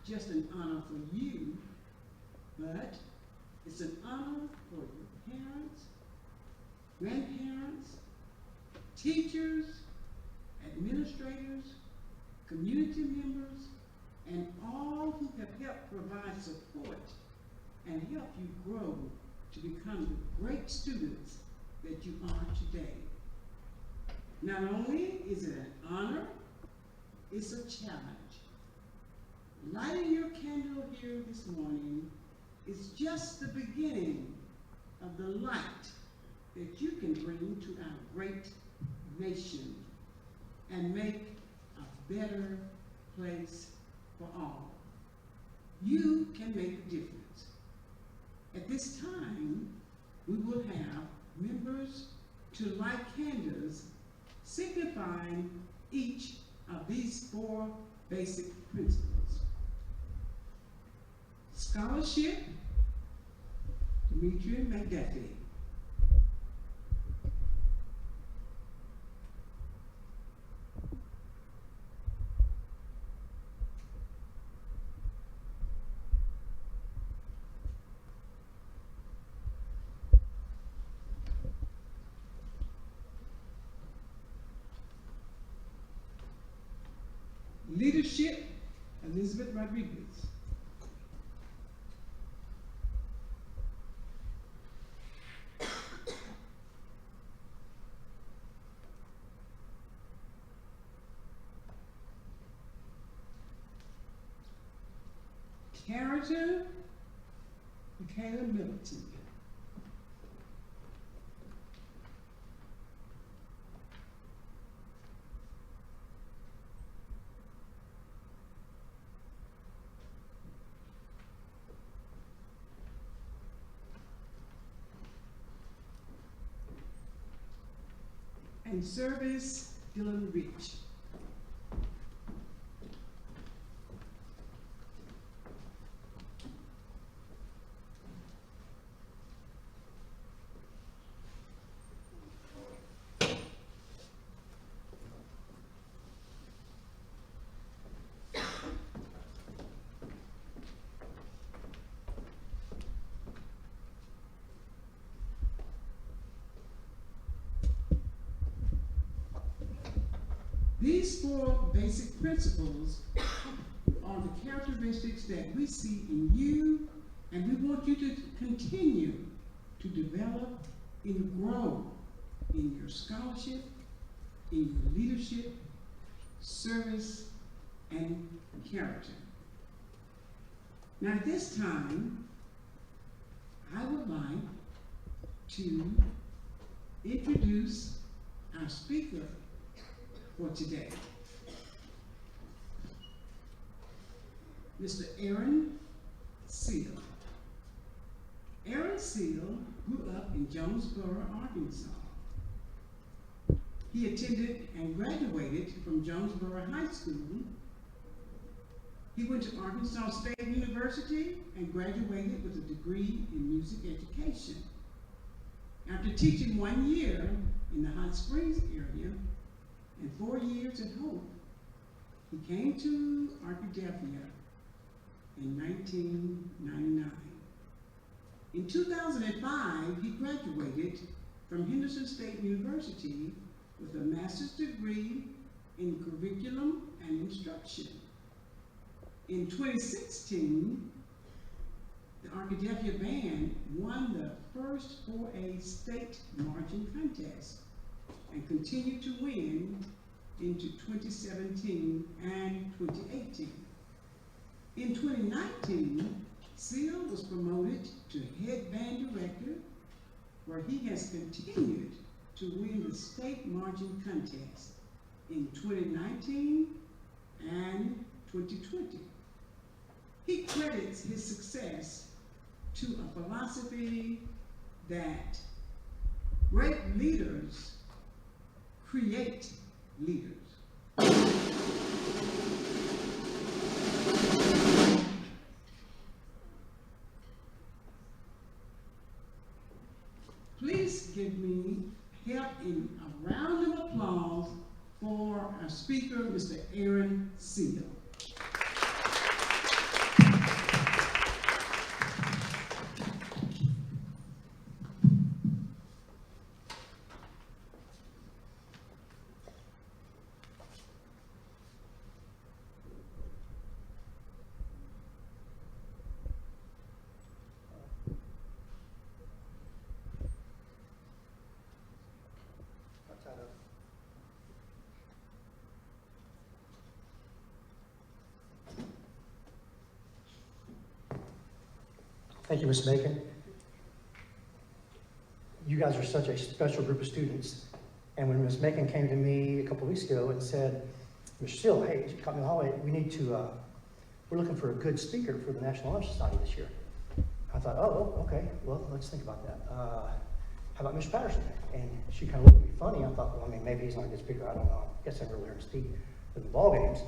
just an honor for you, but it's an honor for your parents, grandparents, teachers, administrators, community members, and all who have helped provide support and help you grow to become the great students that you are today. Not only is it an honor, it's a challenge. Lighting your candle here this morning is just the beginning of the light that you can bring to our great nation and make a better place for all. You can make a difference. At this time, we will have members to light candles signifying each of these 4 basic principles. Scholarship, Demetria McDuffie. Leadership, Elizabeth Rodriguez. Character, Michaela Middleton. And service, Dylan Rich. These 4 basic principles are the characteristics that we see in you, and we want you to continue to develop and grow in your scholarship, in your leadership, service, and character. Now at this time, I would like to introduce our speaker for today, Mr. Aaron Seal. Aaron Seal grew up in Jonesboro, Arkansas. He attended and graduated from Jonesboro High School. He went to Arkansas State University and graduated with a degree in music education. After teaching 1 year in the Hot Springs area and 4 years at Hope, he came to Arkadelphia in 1999. In 2005, he graduated from Henderson State University with a master's degree in curriculum and instruction. In 2016, the Arkadelphia Band won the first 4A state marching contest and continued to win into 2017 and 2018. In 2019, Seal was promoted to head band director, where he has continued to win the state marching contest in 2019 and 2020. He credits his success to a philosophy that great leaders create leaders. Please give me help in a round of applause for our speaker, Mr. Aaron Seal. Thank you, Ms. Macon. You guys are such a special group of students. And when Ms. Macon came to me a couple of weeks ago and said, Mr. Steele, hey, she caught me in the hallway, we need to, we're looking for a good speaker for the National Honor Society this year. I thought, oh, okay, well, let's think about that. How about Mr. Patterson? And she kind of looked at me funny. I thought, well, I mean, maybe he's not a good speaker. I don't know. I guess I never learned to speak at the ball games.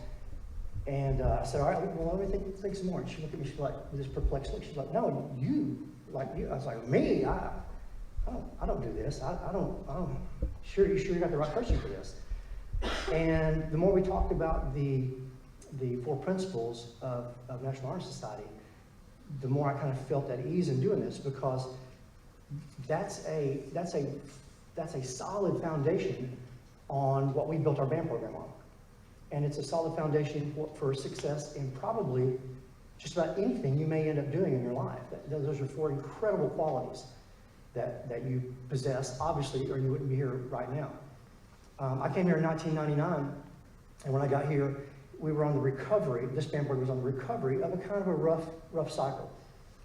And I said, all right, well, let me think some more. And she looked at me, she's like, with this perplexed look, she's like, no, you. I was like, me? I don't do this. I don't, you sure you got the right person for this? And the more we talked about the 4 principles of National Honor Society, the more I kind of felt at ease in doing this, because that's a solid foundation on what we built our band program on. And it's a solid foundation for success in probably just about anything you may end up doing in your life. Those are 4 incredible qualities that you possess, obviously, or you wouldn't be here right now. I came here in 1999, and when I got here, we were on the recovery, this band program was on the recovery of a kind of a rough cycle.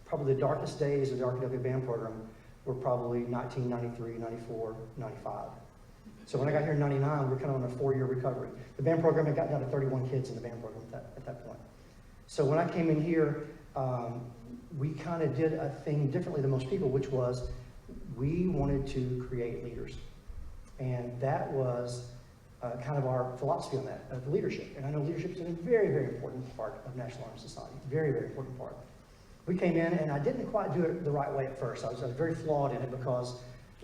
Probably the darkest days of the RKW band program were probably 1993, 94, 95. So when I got here in 99, we were kind of on a 4-year recovery. The band program had gotten down to 31 kids in the band program at that point. So when I came in here, we kind of did a thing differently than most people, which was we wanted to create leaders. And that was kind of our philosophy on that, of leadership. And I know leadership is a very, very important part of National Honor Society, very, very important part. We came in, and I didn't quite do it the right way at first. I was very flawed in it, because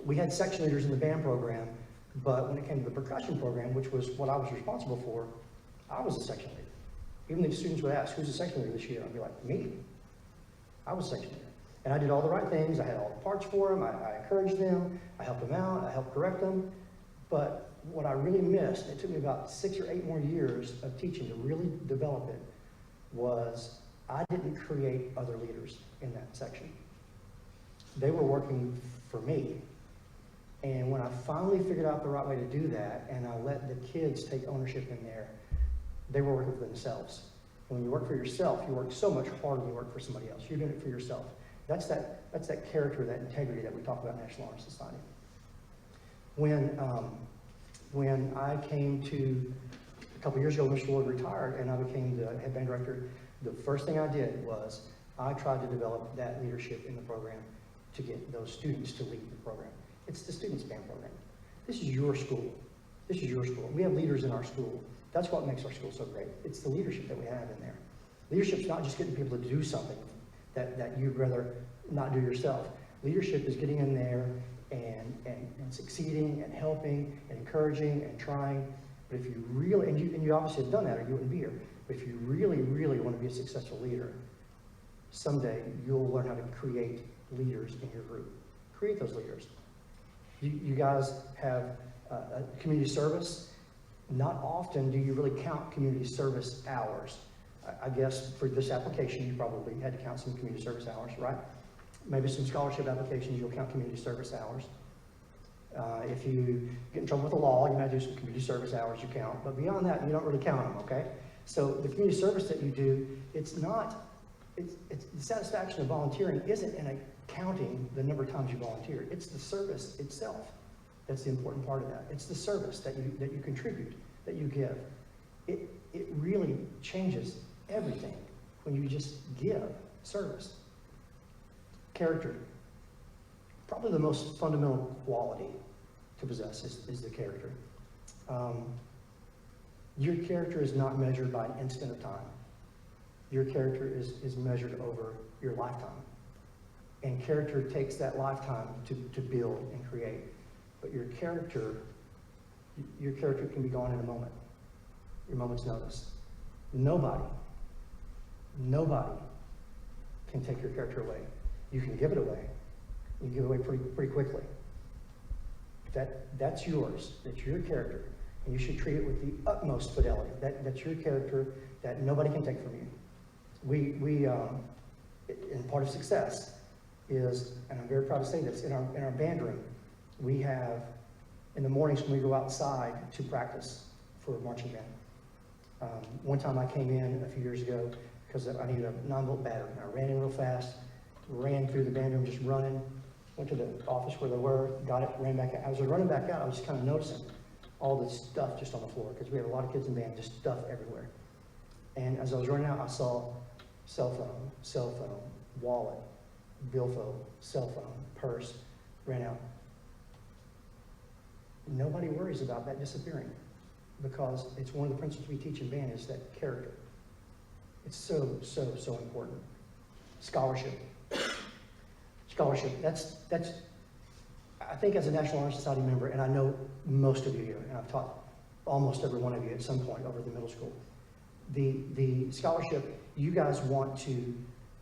we had section leaders in the band program, but when it came to the percussion program, which was what I was responsible for, I was a section leader. Even if students would ask, who's the section leader this year? I'd be like, me. I was section leader. And I did all the right things. I had all the parts for them. I encouraged them. I helped them out. I helped correct them. But what I really missed, it took me about 6 or 8 more years of teaching to really develop it, was I didn't create other leaders in that section. They were working for me. And when I finally figured out the right way to do that, and I let the kids take ownership in there, they were working for themselves. And when you work for yourself, you work so much harder than you work for somebody else. You're doing it for yourself. That's that character, that integrity that we talk about in National Honor Society. When I came to, a couple years ago, Mr. Lloyd retired, and I became the head band director, the first thing I did was I tried to develop that leadership in the program to get those students to lead the program. It's the students' band program. This is your school. This is your school. We have leaders in our school. That's what makes our school so great. It's the leadership that we have in there. Leadership's not just getting people to do something that you'd rather not do yourself. Leadership is getting in there and succeeding and helping and encouraging and trying. But if you really, and you obviously have done that or you wouldn't be here, but if you really, really want to be a successful leader, someday you'll learn how to create leaders in your group. Create those leaders. You guys have a community service. Not often do you really count community service hours. I guess for this application, you probably had to count some community service hours, right? Maybe some scholarship applications, you'll count community service hours. If you get in trouble with the law, you might do some community service hours you count. But beyond that, you don't really count them, okay? So the community service that you do, it's the satisfaction of volunteering isn't in counting the number of times you volunteer. It's the service itself that's the important part of that. It's the service that you contribute, that you give. It really changes everything when you just give service. Character. Probably the most fundamental quality to possess is the character. Your character is not measured by an instant of time. Your character is measured over your lifetime. And character takes that lifetime to build and create. But your character can be gone in a moment. Your moment's notice. Nobody can take your character away. You can give it away. You give it away pretty quickly. That's yours. That's your character. And you should treat it with the utmost fidelity. That's your character that nobody can take from you. And part of success is, and I'm very proud to say this, in our band room, we have, in the mornings when we go outside to practice for marching band. One time I came in a few years ago because I needed a 9-volt battery, and I ran in real fast, ran through the band room just running, went to the office where they were, got it, ran back out. As I was running back out, I was just kind of noticing all this stuff just on the floor, because we have a lot of kids in band, just stuff everywhere. And as I was running out, I saw cell phone, wallet, billfold, cell phone, purse, ran out. Nobody worries about that disappearing, because it's one of the principles we teach in band is that character. It's so, so, so important. Scholarship. Scholarship, that's, I think as a National Honor Society member, and I know most of you here, and I've taught almost every one of you at some point over the middle school, the scholarship, you guys want to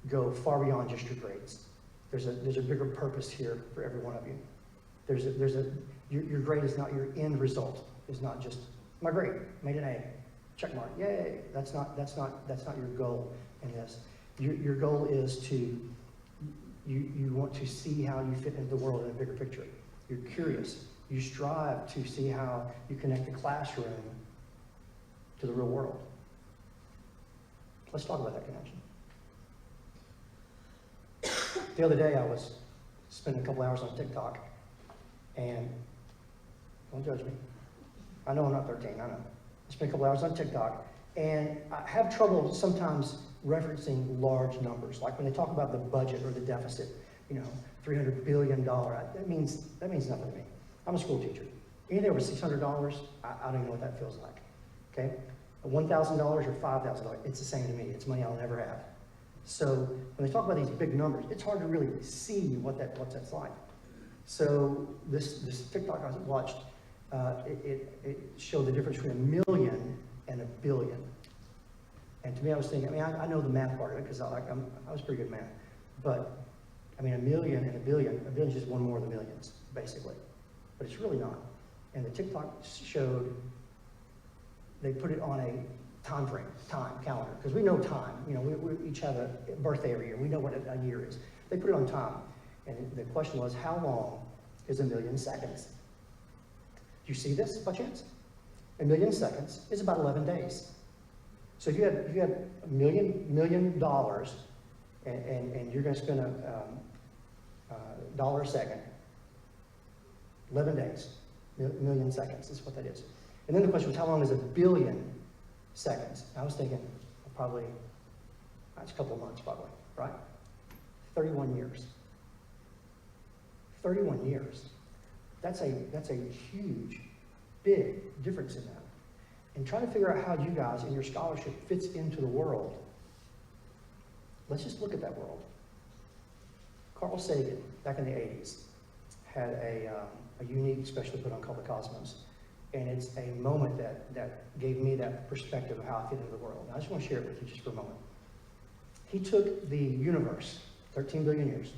go far beyond just your grades. There's a bigger purpose here for every one of you. Your grade is not your end result. It's not just my grade, made an A, check mark, yay. That's not your goal in this. Your goal is to, you want to see how you fit into the world in a bigger picture. You're curious. You strive to see how you connect the classroom to the real world. Let's talk about that connection. The other day I was spending a couple hours on TikTok, and don't judge me. I know I'm not 13, I know. I spent a couple hours on TikTok, and I have trouble sometimes referencing large numbers. Like when they talk about the budget or the deficit, $300 billion, that means nothing to me. I'm a school teacher. Anything over $600, I don't even know what that feels like, okay? $1,000 or $5,000, it's the same to me. It's money I'll never have. So when they talk about these big numbers, it's hard to really see what that's like. So this TikTok I watched, it showed the difference between $1 million and $1 billion. And to me, I was thinking, I know the math part of it because I was pretty good at math. But $1 million and $1 billion is just one more of the millions, basically. But it's really not. And the TikTok showed, they put it on a time frame, calendar, because we know time. We each have a birthday every year. We know what a year is. They put it on time. And the question was, how long is 1 million seconds? Do you see this by chance? 1 million seconds is about 11 days. So if you had $1 million and you're going to spend a dollar a second, 11 days, 1 million seconds is what that is. And then the question was, how long is 1 billion seconds? I was thinking probably, it's a couple of months probably, right? 31 years. 31 years. That's a huge, big difference in that. And trying to figure out how you guys in your scholarship fits into the world. Let's just look at that world. Carl Sagan, back in the 80s, had a unique special put on called The Cosmos. And it's a moment that gave me that perspective of how I fit into the world. And I just want to share it with you just for a moment. He took the universe, 13 billion years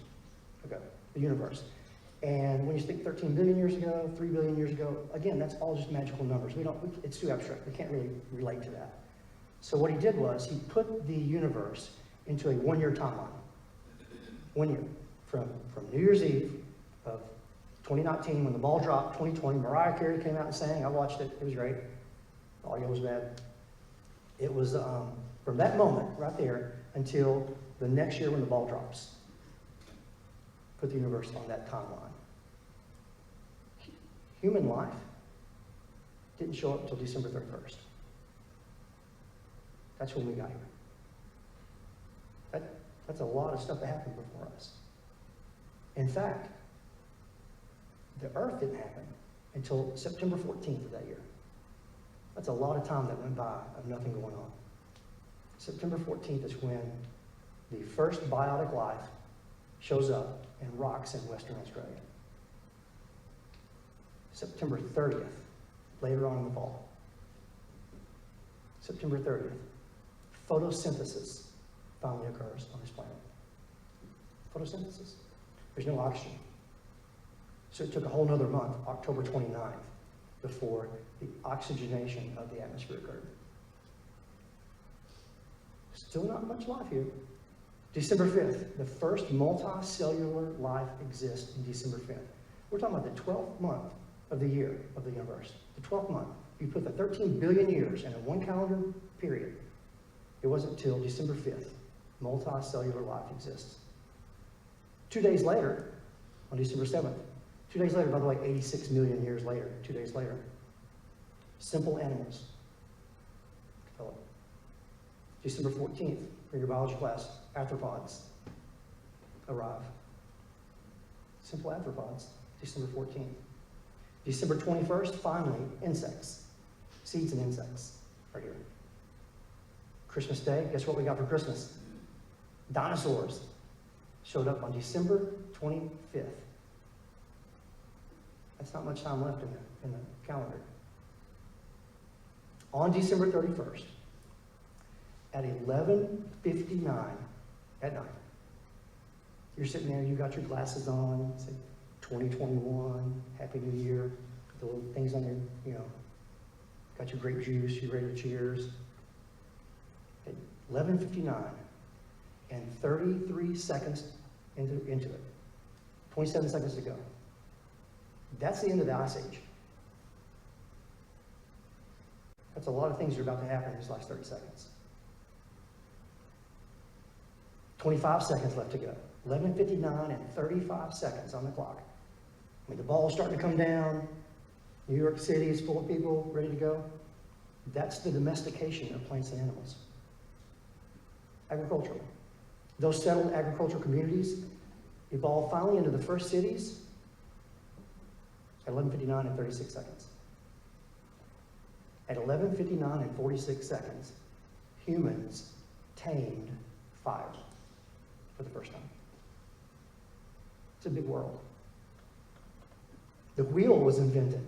ago, the universe. And when you think 13 billion years ago, 3 billion years ago, again, that's all just magical numbers. It's too abstract. We can't really relate to that. So what he did was he put the universe into a one-year timeline. 1 year. From New Year's Eve of 2019, when the ball dropped, 2020, Mariah Carey came out and sang. I watched it. It was great. The audio was bad. It was from that moment right there until the next year when the ball drops. Put the universe on that timeline. Human life didn't show up until December 31st. That's when we got here. That's a lot of stuff that happened before us. In fact, the Earth didn't happen until September 14th of that year. That's a lot of time that went by of nothing going on. September 14th is when the first biotic life shows up and rocks in Western Australia. September 30th, later on in the fall. September 30th, photosynthesis finally occurs on this planet. Photosynthesis. There's no oxygen. So it took a whole nother month, October 29th, before the oxygenation of the atmosphere occurred. Still not much life here. December 5th, the first multicellular life exists in December 5th. We're talking about the 12th month of the year of the universe. The 12th month. You put the 13 billion years in a one calendar period. It wasn't until December 5th, multicellular life exists. 2 days later, on December 7th, 2 days later, by the way, 86 million years later, 2 days later, simple animals develop. December 14th, for your biology class, arthropods arrive. Simple arthropods, December 14th. December 21st, finally, insects. Seeds and insects, right here. Christmas Day, guess what we got for Christmas? Dinosaurs showed up on December 25th. That's not much time left in the calendar. On December 31st, at 11:59 at night, you're sitting there, you got your glasses on, say 2021, Happy New Year, the little things on your, got your grape juice, you're ready to cheers. At 11:59 and 33 seconds into it, 27 seconds to go. That's the end of the Ice Age. That's a lot of things that are about to happen in these last 30 seconds. 25 seconds left to go. 11:59 and 35 seconds on the clock. I mean, the ball's starting to come down. New York City is full of people ready to go. That's the domestication of plants and animals. Agricultural. Those settled agricultural communities evolved finally into the first cities at 11:59 and 36 seconds. At 11:59 and 46 seconds, humans tamed fire for the first time. It's a big world. The wheel was invented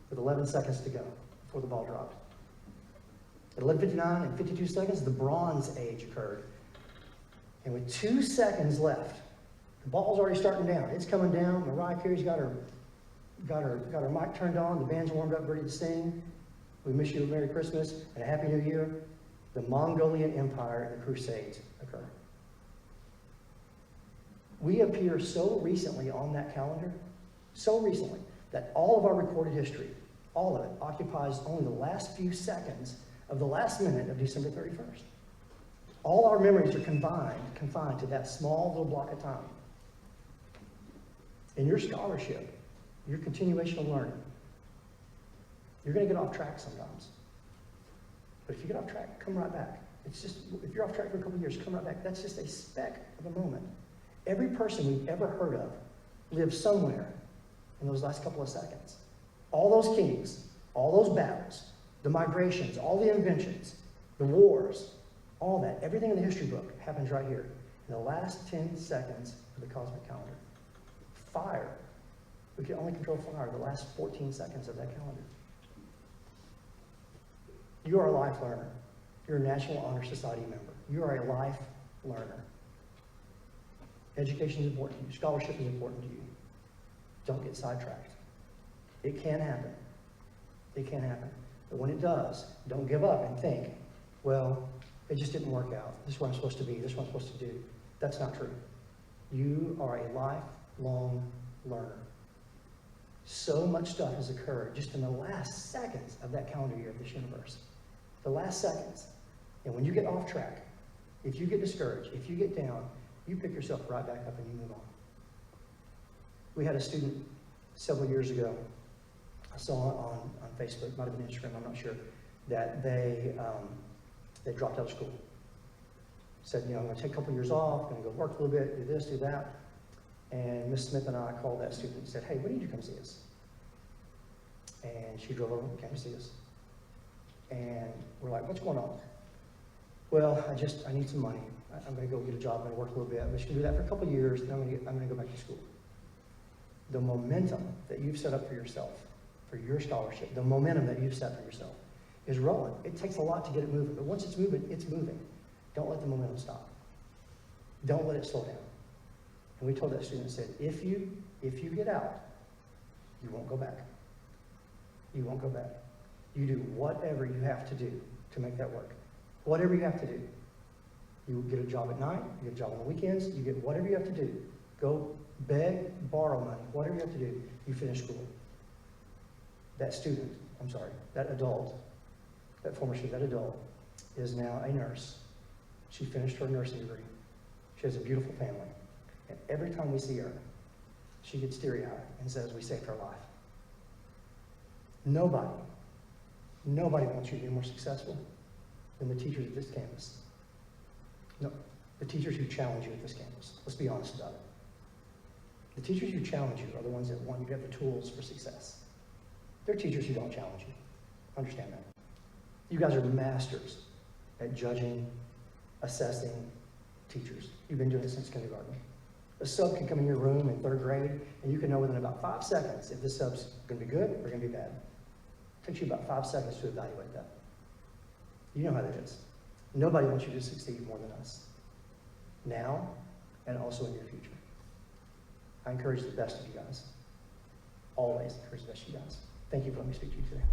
with 11 seconds to go before the ball dropped. At 11:59 and 52 seconds, the Bronze Age occurred. And with 2 seconds left, the ball's already starting down. It's coming down. Mariah Carey's got her mic turned on. The band's warmed up, ready to sing. We wish you a Merry Christmas and a Happy New Year. The Mongolian Empire and the Crusades occur. We appear so recently on that calendar, so recently, that all of our recorded history, all of it, occupies only the last few seconds of the last minute of December 31st. All our memories are confined to that small little block of time. In your scholarship, your continuation of learning, you're going to get off track sometimes. But if you get off track, come right back. It's just, if you're off track for a couple of years, come right back. That's just a speck of a moment. Every person we've ever heard of lived somewhere in those last couple of seconds. All those kings, all those battles, the migrations, all the inventions, the wars, all that, everything in the history book happens right here in the last 10 seconds of the cosmic calendar. Fire, we can only control fire the last 14 seconds of that calendar. You are a life learner. You're a National Honor Society member. You are a life learner. Education is important to you. Scholarship is important to you. Don't get sidetracked. It can happen. It can happen. But when it does, don't give up and think, well, it just didn't work out. This is what I'm supposed to be. This is what I'm supposed to do. That's not true. You are a lifelong learner. So much stuff has occurred just in the last seconds of that calendar year of this universe. The last seconds. And when you get off track, if you get discouraged, if you get down, you pick yourself right back up and you move on. We had a student several years ago, I saw on Facebook, might have been Instagram, I'm not sure, that they dropped out of school. Said, I'm going to take a couple years off, going to go work a little bit, do this, do that. And Miss Smith and I called that student and said, hey, when did you come see us? And she drove over and came to see us. And we're like, what's going on? Well, I need some money. I'm going to go get a job, I'm going to work a little bit. I'm just going to do that for a couple of years, then I'm going to go back to school. The momentum that you've set up for yourself, for your scholarship, the momentum that you've set for yourself is rolling. It takes a lot to get it moving, but once it's moving, it's moving. Don't let the momentum stop. Don't let it slow down. And we told that student, said, if you get out, you won't go back. You won't go back. You do whatever you have to do to make that work. Whatever you have to do. You get a job at night, you get a job on the weekends, you get whatever you have to do. Go beg, borrow money, whatever you have to do, you finish school. That adult, that former student, that adult, is now a nurse. She finished her nursing degree. She has a beautiful family. And every time we see her, she gets teary-eyed and says, we saved her life. Nobody wants you to be more successful than the teachers at this campus. No, the teachers who challenge you at this campus. Let's be honest about it. The teachers who challenge you are the ones that want you to have the tools for success. They're teachers who don't challenge you. Understand that. You guys are masters at judging, assessing teachers. You've been doing it since kindergarten. A sub can come in your room in 3rd grade, and you can know within about 5 seconds if this sub's going to be good or going to be bad. It takes you about 5 seconds to evaluate that. You know how that is. Nobody wants you to succeed more than us. Now, and also in your future. I encourage the best of you guys. Always encourage the best of you guys. Thank you for letting me speak to you today.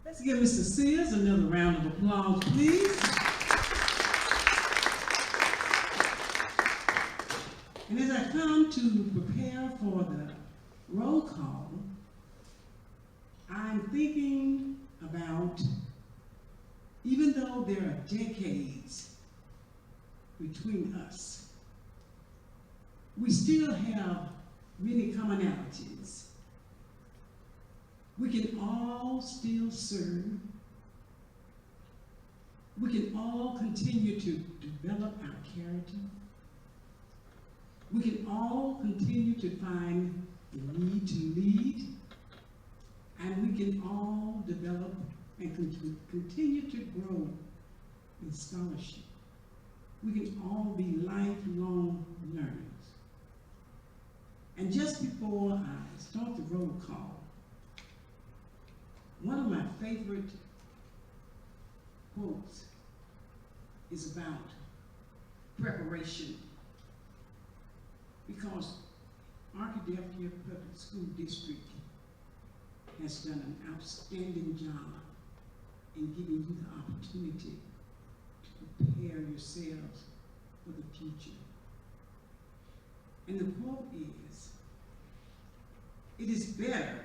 Let's give Mr. Sears another round of applause, please. And as I come to prepare for the roll call, I'm thinking about, even though there are decades between us, we still have many commonalities. We can all still serve. We can all continue to develop our character. We can all continue to find the need to lead. And we can all develop and continue to grow in scholarship. We can all be lifelong learners. And just before I start the roll call, one of my favorite quotes is about preparation, because Arkadelphia Public School District has done an outstanding job in giving you the opportunity to prepare yourselves for the future. And the quote is, "It is better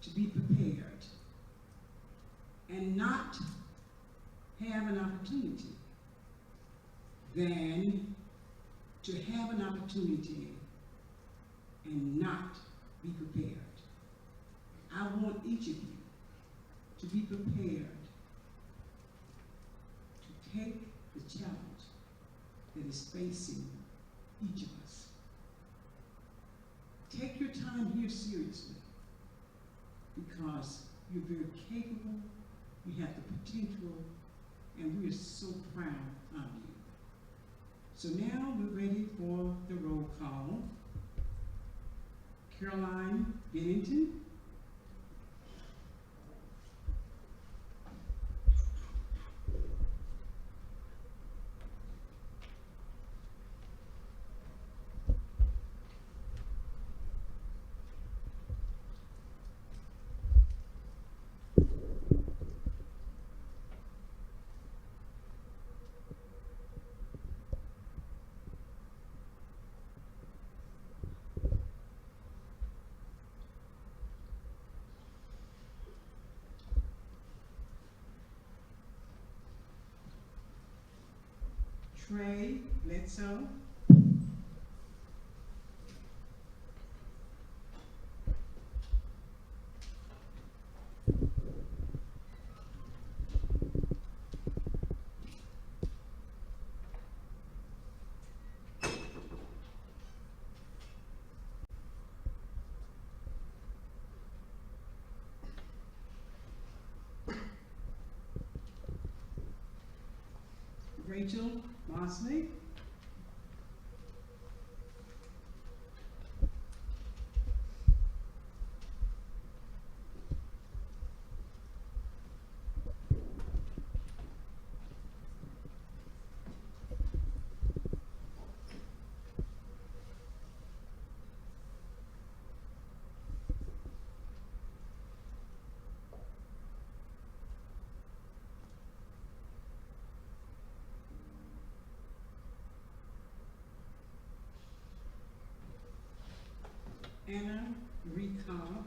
to be prepared and not have an opportunity than to have an opportunity and not be prepared." I want each of you to be prepared to take the challenge that is facing each of us. Take your time here seriously, because you're very capable, you have the potential, and we are so proud of you. So now we're ready for the roll call. Caroline Bennington. Trey Bledsoe. Rachel Mosley. Anna Recall.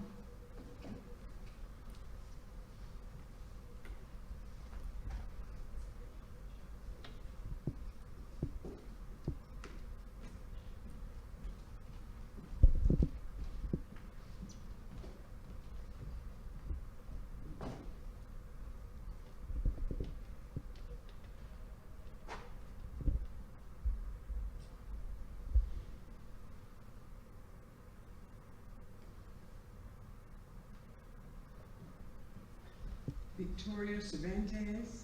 Victoria Cervantes.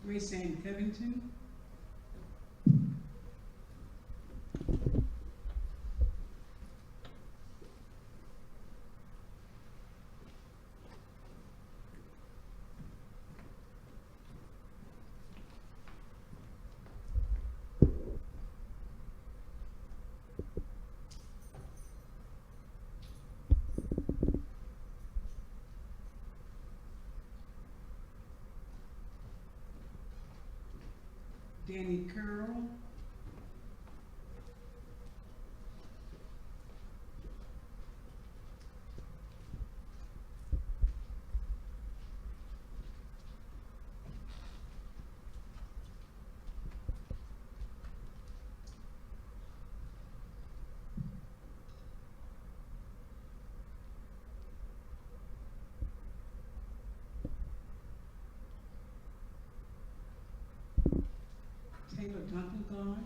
Grace Ann Covington. Danny Curl. Taylor Duncan.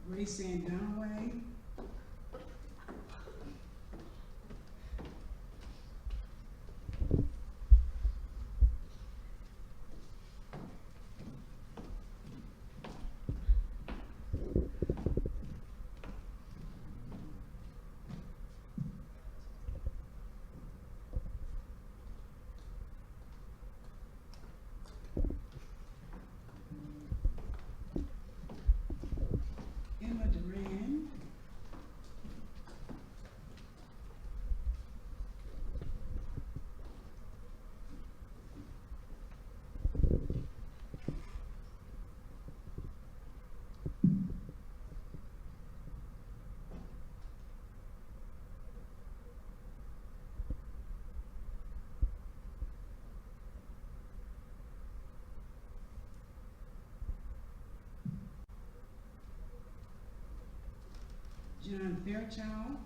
Grace Ann Dunaway. Emma Duran. John Fairchild.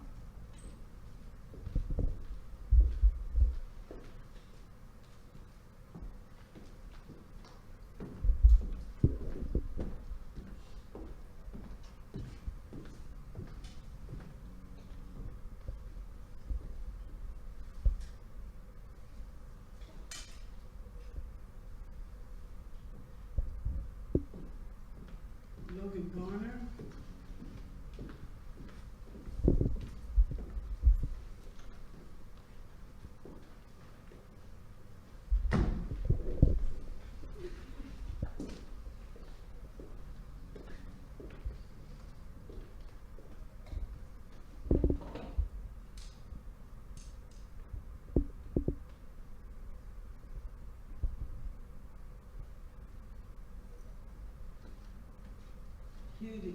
Logan Garner. Kennedy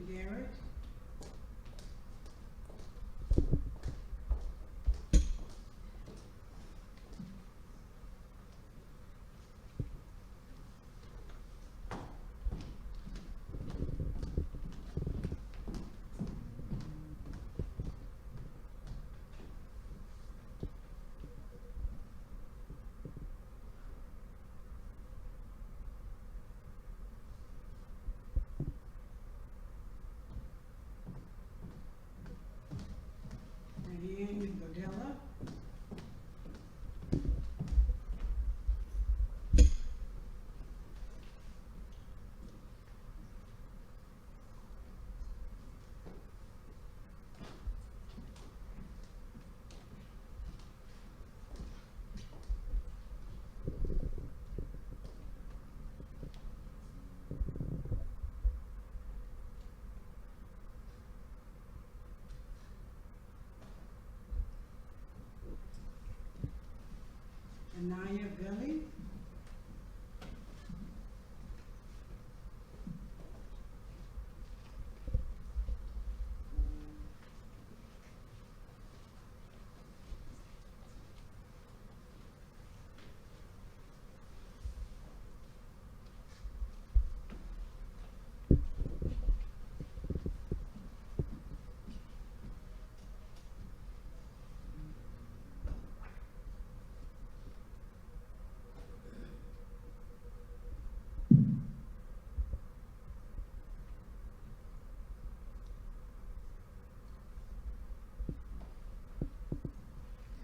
Anaya Belli,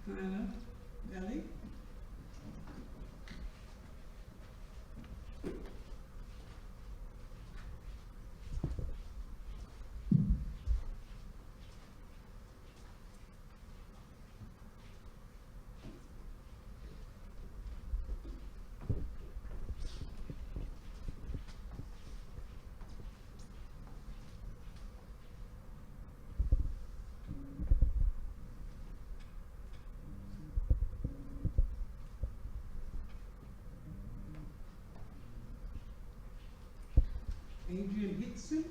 Hannah Belli, Adrian Hickson,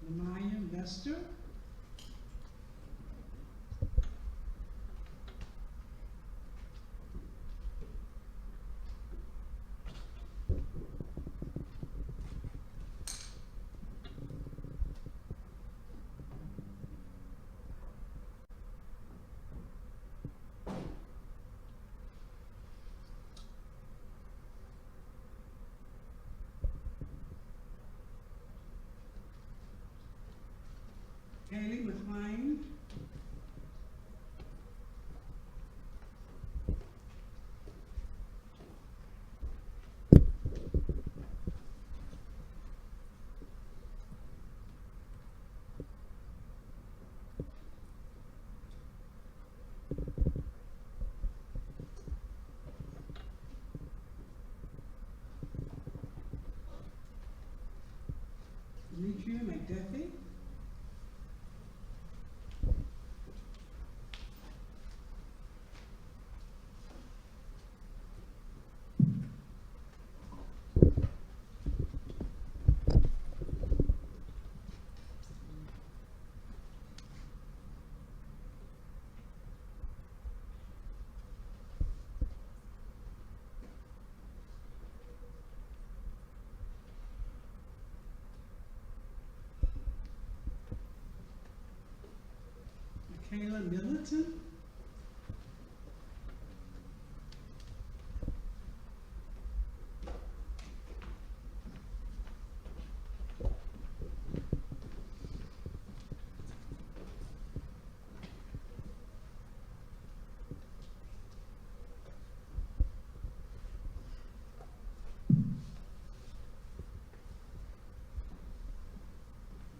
Lamaya Lester, Haley McLean, Demetria McDuffie, Michaela Middleton,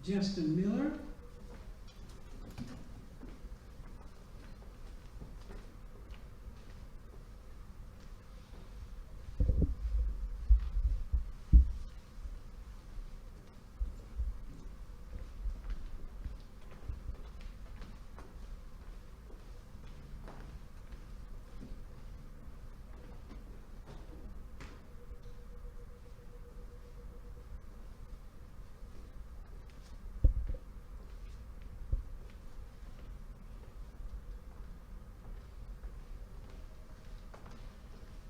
Justin Miller,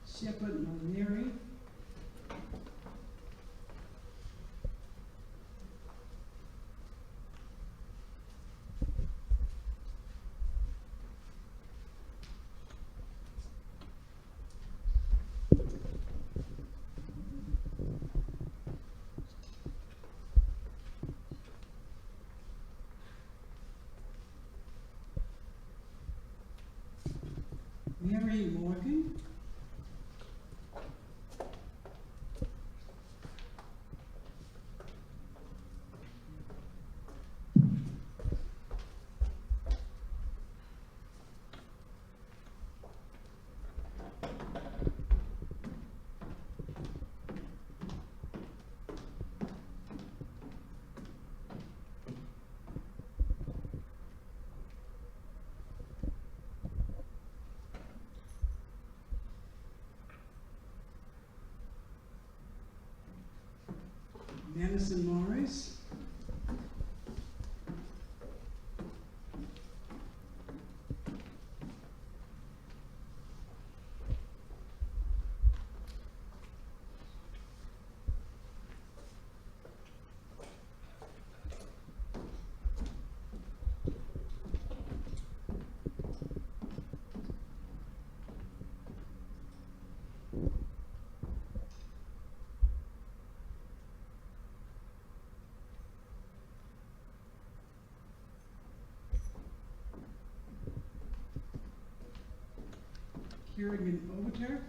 Shepard Moneri, Mary Morgan, Madison Morris. Kerrigan Overture.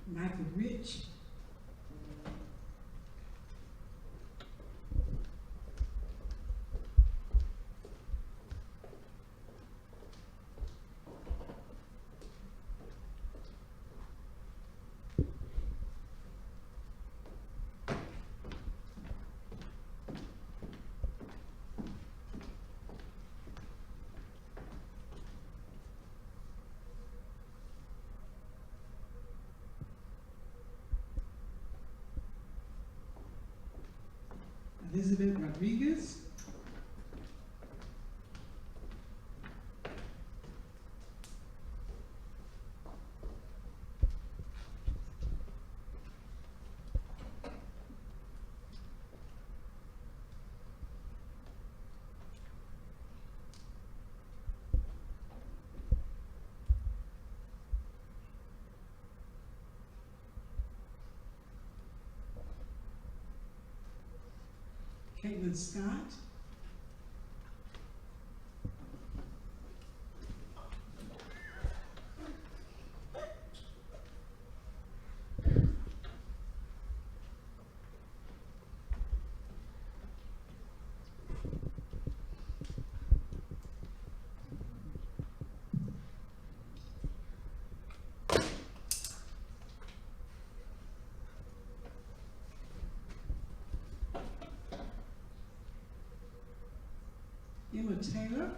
Michael Rich. Elizabeth Rodriguez. Caitlin Scott. Emma Taylor.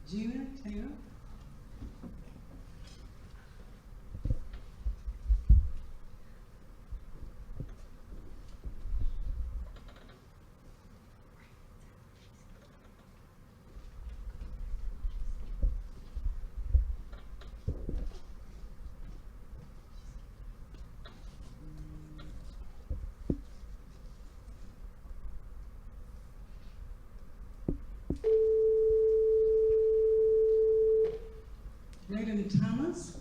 Gina Taylor. Braden Thomas.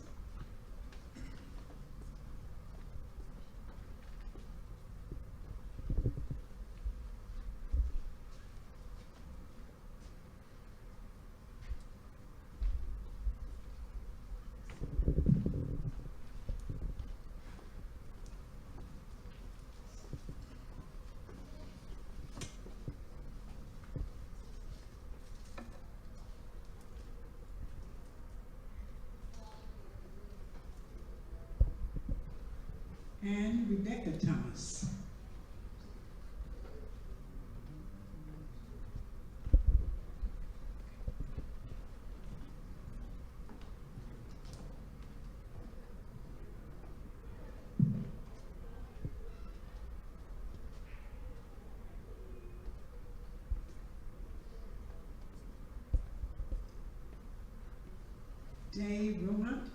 And Rebecca Thomas. Dave Rohant.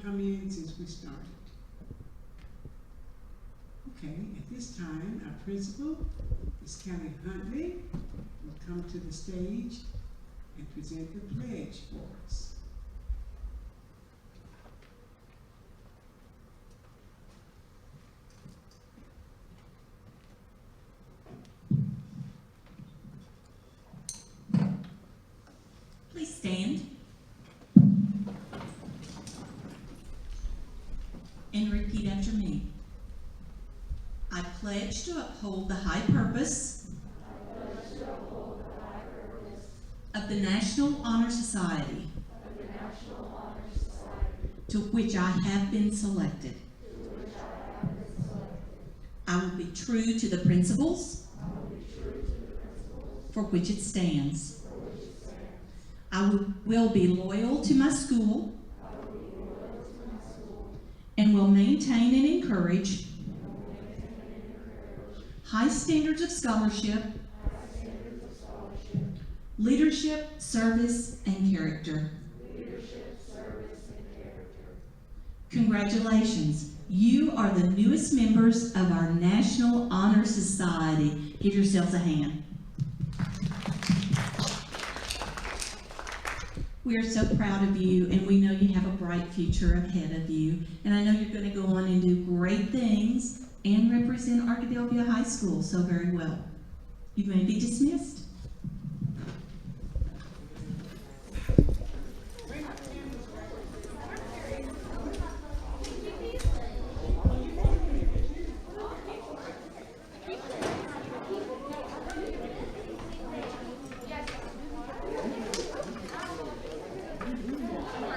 come in since we started? Okay, at this time, our principal, Ms. Kelly Huntley, will come to the stage and present the pledge for us. Please stand and repeat after me. I pledge to uphold the high purpose of the National Honor Society to which I have been selected. I will be true to the principles for which it stands. I will be loyal to my school and will maintain and encourage high standards of scholarship, leadership, service, and character. Congratulations, you are the newest members of our National Honor Society. Give yourselves a hand. We are so proud of you, and we know you have a bright future ahead of you. And I know you're going to go on and do great things and represent Arkadelphia High School so very well. You may be dismissed.